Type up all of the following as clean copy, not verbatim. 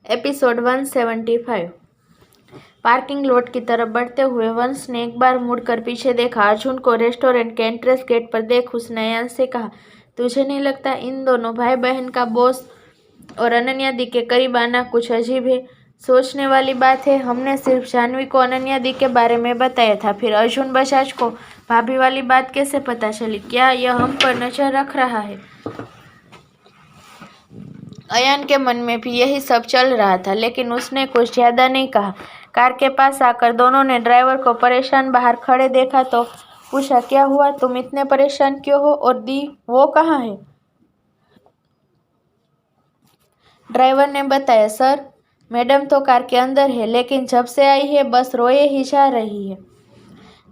Episode 175। Parking lot की तरफ बढ़ते हुए वंश ने एक बार मुड़कर पीछे देखा। अर्जुन को रेस्टोरेंट के एंट्रेंस गेट पर देख उसने अयन से कहा, तुझे नहीं लगता इन दोनों भाई बहन का बॉस और अनन्या दी के करीब आना कुछ अजीब है? सोचने वाली बात है। हमने सिर्फ जानवी को अनन्या दी के बारे में बताया था, फिर अर्जुन बजाज को भाभी वाली बात कैसे पता चली? क्या यह हम पर नजर रख रहा है? अयन के मन में भी यही सब चल रहा था, लेकिन उसने कुछ ज्यादा नहीं कहा। कार के पास आकर दोनों ने ड्राइवर को परेशान बाहर खड़े देखा तो पूछा, क्या हुआ? तुम इतने परेशान क्यों हो? और दी वो कहाँ है? ड्राइवर ने बताया, सर मैडम तो कार के अंदर है, लेकिन जब से आई है बस रोए ही जा रही है।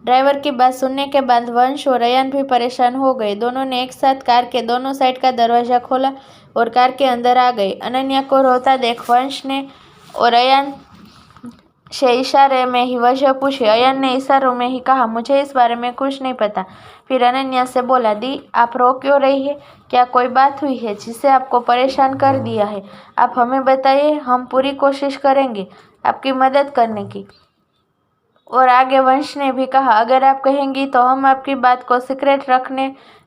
ड्राइवर की बात सुनने के बाद वंश और अयन भी परेशान हो गए। दोनों ने एक साथ कार के दोनों साइड का दरवाजा खोला और कार के अंदर आ गए। अनन्या को रोता देख वंश ने और अयन से इशारे में ही वजह पूछी। अयन ने इशारों में ही कहा, मुझे इस बारे में कुछ नहीं पता। फिर अनन्या से बोला, दी आप रो क्यों रही है? क्या कोई बात हुई है जिससे आपको परेशान कर दिया है? आप हमें बताइए, हम पूरी कोशिश करेंगे आपकी मदद करने की। और आगे वंश ने भी कहा, अगर आप कहेंगी तो हम आपकी बात को सीक्रेट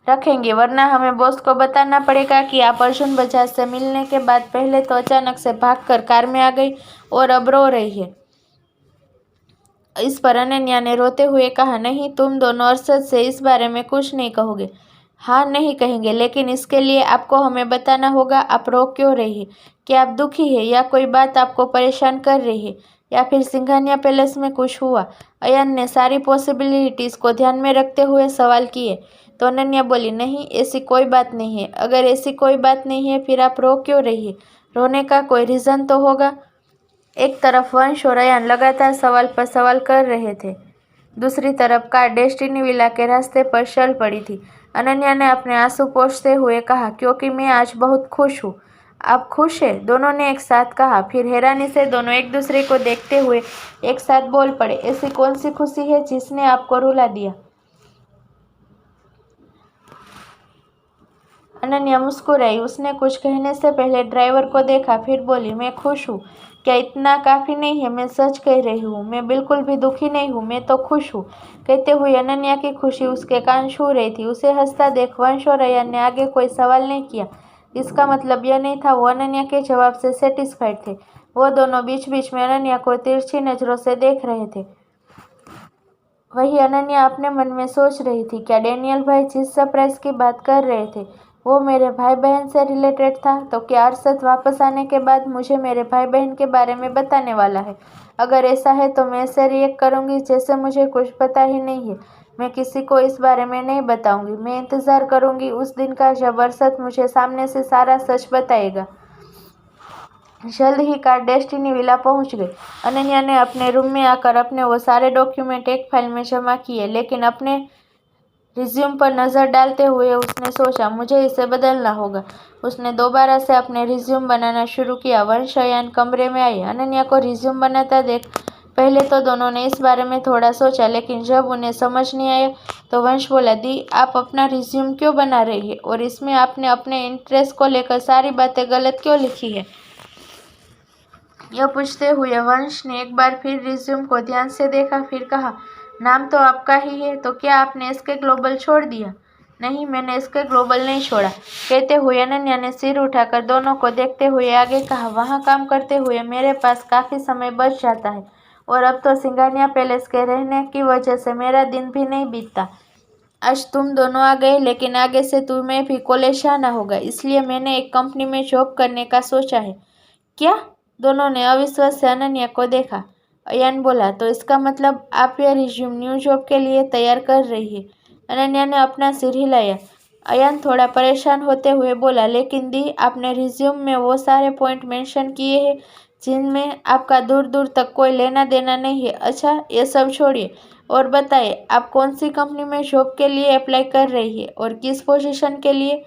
रखेंगे, वरना हमें बॉस को बताना पड़ेगा कि आप अर्जुन बजाज से मिलने के बाद पहले तो अचानक से भागकर कार में आ गई और अब रो रही है। इस पर अनन्या ने रोते हुए कहा, नहीं, तुम दोनों अरशद से इस बारे में कुछ नहीं कहोगे? हाँ, नहीं कहेंगे, लेकिन इसके लिए आपको हमें बताना होगा आप रो क्यों रही है। क्या आप दुखी है या कोई बात आपको परेशान कर रही है, या फिर सिंघानिया पैलेस में कुछ हुआ? अयन ने सारी पॉसिबिलिटीज को ध्यान में रखते हुए सवाल किए तो अनन्या बोली, नहीं, ऐसी कोई बात नहीं है। अगर ऐसी कोई बात नहीं है फिर आप रो क्यों रही है? रोने का कोई रीज़न तो होगा। एक तरफ वंश और अयन लगातार सवाल पर सवाल कर रहे थे, दूसरी तरफ कार डेस्टिनी विला के रास्ते पर चल पड़ी थी। अनन्या ने अपने आंसू पोंछते हुए कहा, क्योंकि मैं आज बहुत खुश हूँ। आप खुश हैं? दोनों ने एक साथ कहा। फिर हैरानी से दोनों एक दूसरे को देखते हुए एक साथ बोल पड़े, ऐसी कौन सी खुशी है जिसने आपको रुला दिया? अनन्या मुस्कुराई। उसने कुछ कहने से पहले ड्राइवर को देखा, फिर बोली, मैं खुश हूँ। क्या इतना काफ़ी नहीं है? मैं सच कह रही हूँ, मैं बिल्कुल भी दुखी नहीं हूँ, मैं तो खुश हूँ। कहते हुए अनन्या की खुशी उसके कान छू रही थी। उसे हंसता देख वंश और अयन ने आगे कोई सवाल नहीं किया। इसका मतलब यह नहीं था वो अनन्या के जवाब से सेटिस्फाइड थे। वो दोनों बीच बीच में अनन्या को तिरछी नज़रों से देख रहे थे। वही अनन्या अपने मन में सोच रही थी, क्या डैनियल भाई जिस सरप्राइज की बात कर रहे थे वो मेरे भाई बहन से रिलेटेड था? तो क्या अरशद वापस आने के बाद मुझे मेरे भाई बहन के बारे में बताने वाला है? अगर ऐसा है तो मैं ऐसे रिएक्ट करूंगी जैसे मुझे कुछ पता ही नहीं है। मैं किसी को इस बारे में नहीं बताऊंगी। मैं इंतज़ार करूंगी उस दिन का जब अरशद मुझे सामने से सारा सच बताएगा। जल्द ही कार डेस्टिनी विला पहुंच गई। अनन्या ने अपने रूम में आकर अपने वो सारे डॉक्यूमेंट एक फाइल में जमा किए, लेकिन अपने रिज्यूम पर नज़र डालते हुए उसने सोचा, मुझे इसे बदलना होगा। उसने दोबारा से अपने रिज्यूम बनाना शुरू किया। वंश अयन कमरे में आए। अनन्या को रिज्यूम बनाता देख पहले तो दोनों ने इस बारे में थोड़ा सोचा, लेकिन जब उन्हें समझ नहीं आया तो वंश बोला, दी आप अपना रिज्यूम क्यों बना रही है, और इसमें आपने अपने इंटरेस्ट को लेकर सारी बातें गलत क्यों लिखी है? यह पूछते हुए वंश ने एक बार फिर रिज्यूम को ध्यान से देखा, फिर कहा, नाम तो आपका ही है, तो क्या आपने एसके ग्लोबल छोड़ दिया? नहीं, मैंने एसके ग्लोबल नहीं छोड़ा। कहते हुए अनन्या ने सिर उठाकर दोनों को देखते हुए आगे कहा, वहाँ काम करते हुए मेरे पास काफ़ी समय बच जाता है, और अब तो सिंघानिया पैलेस के रहने की वजह से मेरा दिन भी नहीं बीतता। आज तुम दोनों आ गए, लेकिन आगे से तुम्हें भी कॉलेज आना होगा, इसलिए मैंने एक कंपनी में जॉब करने का सोचा है। क्या? दोनों ने अविश्वास से अनन्या को देखा। अयन बोला, तो इसका मतलब आप यह रिज्यूम न्यू जॉब के लिए तैयार कर रही है? अनन्या ने अपना सिर हिलाया। अयन थोड़ा परेशान होते हुए बोला, लेकिन दी आपने रिज्यूम में वो सारे पॉइंट मेंशन किए हैं जिनमें आपका दूर दूर तक कोई लेना देना नहीं है। अच्छा, ये सब छोड़िए और बताइए, आप कौन सी कंपनी में जॉब के लिए अप्लाई कर रही है और किस पोजीशन के लिए?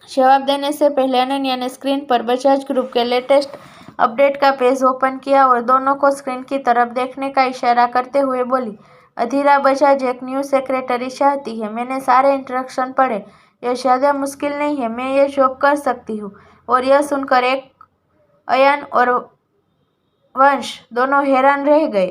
जवाब देने से पहले अनन्या ने स्क्रीन पर बजाज ग्रुप के लेटेस्ट अपडेट का पेज ओपन किया और दोनों को स्क्रीन की तरफ देखने का इशारा करते हुए बोली, अधीरा बजाज एक न्यू सेक्रेटरी चाहती है। मैंने सारे इंस्ट्रक्शन पढ़े, यह ज़्यादा मुश्किल नहीं है, मैं ये जॉब कर सकती हूँ। और यह सुनकर एक अयान और वंश दोनों हैरान रह गए।